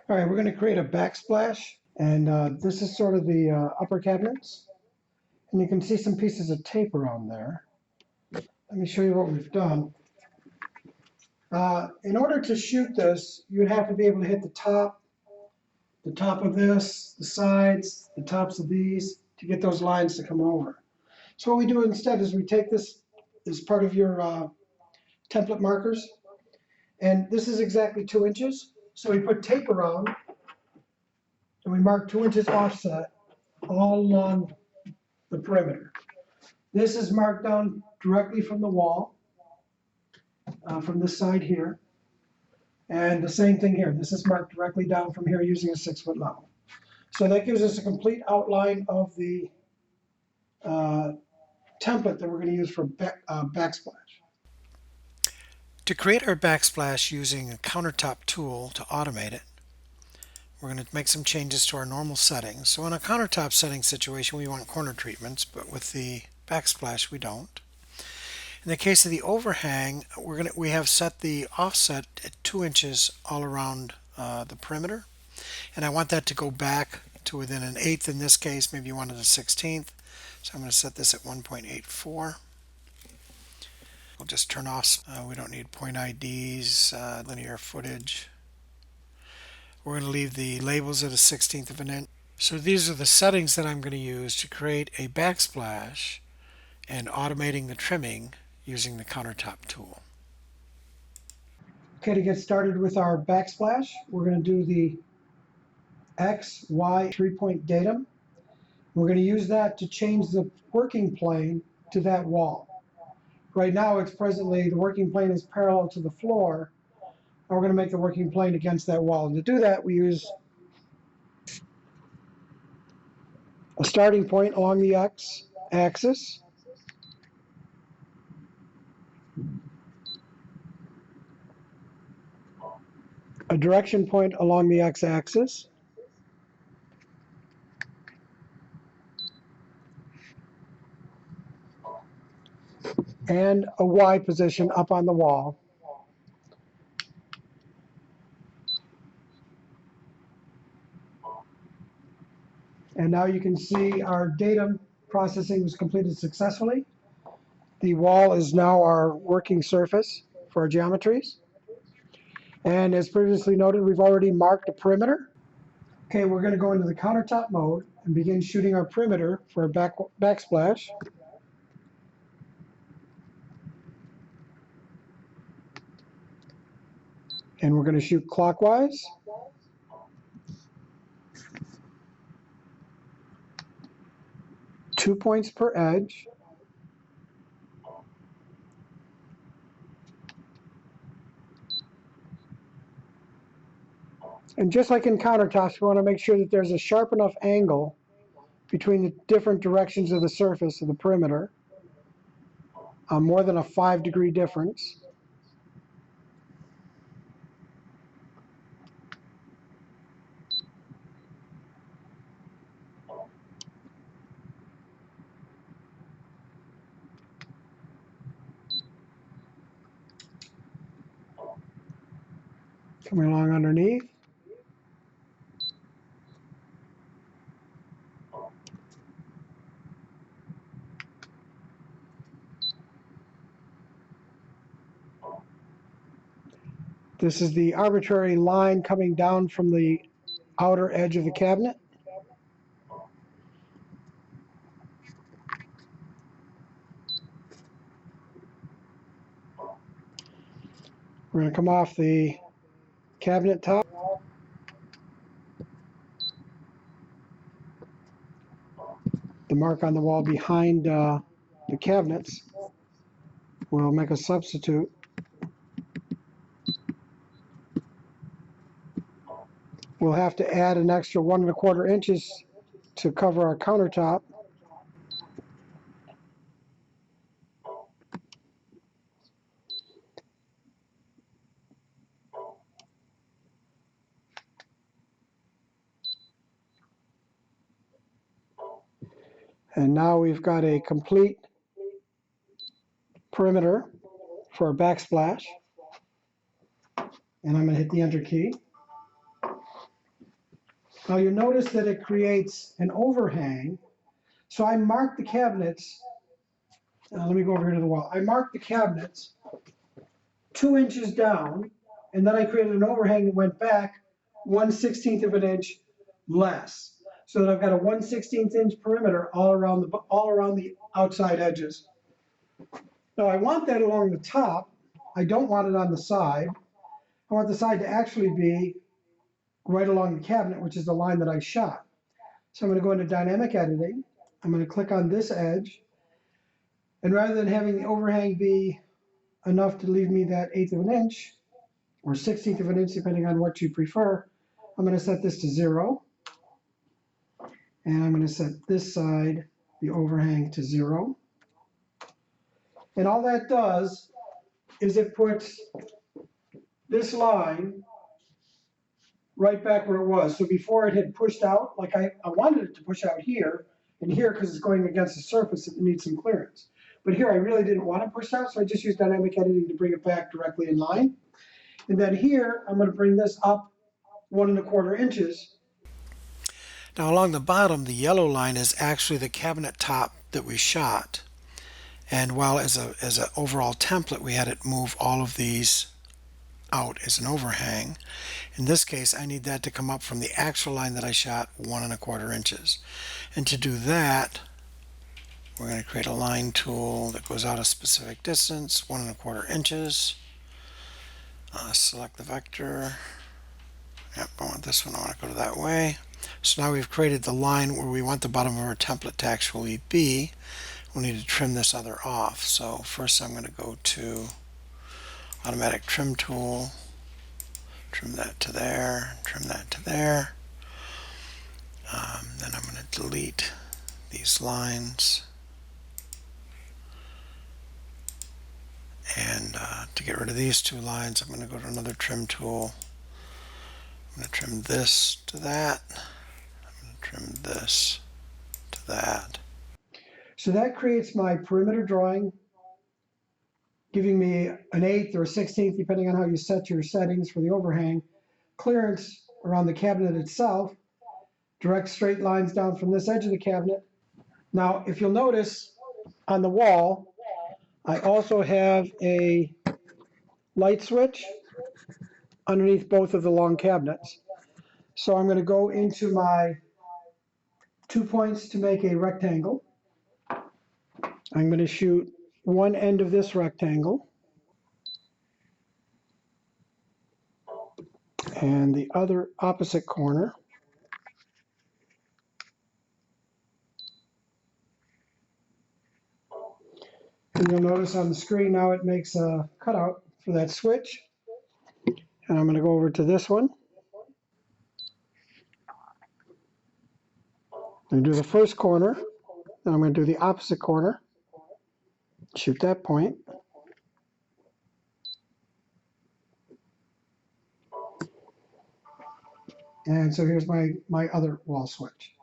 All right, we're going to create a backsplash, and this is sort of the upper cabinets, and you can see some pieces of tape around there. Let me show you what we've done. In order to shoot this, you have to be able to hit the top of this, the sides, the tops of these, to get those lines to come over. So what we do instead is we take this as part of your template markers, and this is exactly 2 inches. So we put tape around, and we mark 2 inches offset all along the perimeter. This is marked down directly from the wall, from this side here. And the same thing here. This is marked directly down from here using a 6-foot level. So that gives us a complete outline of the template that we're going to use for Backsplash. To create our backsplash using a countertop tool to automate it, we're going to make some changes to our normal settings. So in a countertop setting situation, we want corner treatments, but with the backsplash, we don't. In the case of the overhang, we have set the offset at 2 inches all around the perimeter, and I want that to go back to within an eighth in this case. Maybe you wanted a 16th, so I'm going to set this at 1.84. We'll just turn off. We don't need point IDs, linear footage. We're going to leave the labels at a 16th of an inch. So these are the settings that I'm going to use to create a backsplash and automating the trimming using the countertop tool. Okay, to get started with our backsplash, we're going to do the X, Y, 3-point datum. We're going to use that to change the working plane to that wall. Right now, it's presently, the working plane is parallel to the floor. And we're going to make the working plane against that wall. And to do that, we use a starting point along the X axis, a direction point along the X axis, and a Y position up on the wall. And now you can see our datum processing was completed successfully. The wall is now our working surface for our geometries. And as previously noted, we've already marked a perimeter. Okay, we're going to go into the countertop mode and begin shooting our perimeter for a backsplash. And we're going to shoot clockwise. Two points per edge. And just like in countertops, we want to make sure that there's a sharp enough angle between the different directions of the surface of the perimeter, more than a 5-degree difference. Coming along underneath. This is the arbitrary line coming down from the outer edge of the cabinet. We're going to come off the cabinet top. The mark on the wall behind the cabinets. We'll make a substitute. We'll have to add an extra 1 1/4 inches to cover our countertop. And now we've got a complete perimeter for a backsplash. And I'm going to hit the Enter key. Now you notice that it creates an overhang. So I marked the cabinets. Let me go over here to the wall. I marked the cabinets 2 inches down, and then I created an overhang that went back 1/16 of an inch less. So that I've got a 1/16 inch perimeter all around the outside edges. Now I want that along the top. I don't want it on the side. I want the side to actually be right along the cabinet, which is the line that I shot. So I'm going to go into dynamic editing. I'm going to click on this edge. And rather than having the overhang be enough to leave me that 1/8 of an inch, or 1/16 of an inch, depending on what you prefer, I'm going to set this to 0. And I'm going to set this side, the overhang, to 0. And all that does is it puts this line right back where it was. So before it had pushed out, like I wanted it to push out here and here because it's going against the surface, it needs some clearance. But here I really didn't want it pushed out, so I just used dynamic editing to bring it back directly in line. And then here, I'm going to bring this up 1¼ inches. Now along the bottom, the yellow line is actually the cabinet top that we shot. And while as an overall template, we had it move all of these out as an overhang. In this case, I need that to come up from the actual line that I shot 1¼ inches. And to do that, we're going to create a line tool that goes out a specific distance, 1¼ inches. Select the vector. Yep, I want this one. I want to go to that way. So now we've created the line where we want the bottom of our template to actually be. We need to trim this other off. So first I'm going to go to automatic trim tool, trim that to there, trim that to there. Then I'm going to delete these lines. And to get rid of these 2 lines, I'm going to go to another trim tool. I'm going to trim this to that. I'm going to trim this to that. So that creates my perimeter drawing, giving me an 1/8 or a 1/16, depending on how you set your settings for the overhang, clearance around the cabinet itself, direct straight lines down from this edge of the cabinet. Now, if you'll notice on the wall, I also have a light switch underneath both of the long cabinets. So I'm going to go into my 2 points to make a rectangle. I'm going to shoot one end of this rectangle and the other opposite corner. And you'll notice on the screen now it makes a cutout for that switch. And I'm going to go over to this one and do the first corner. Then I'm going to do the opposite corner, shoot that point. And so here's my other wall switch.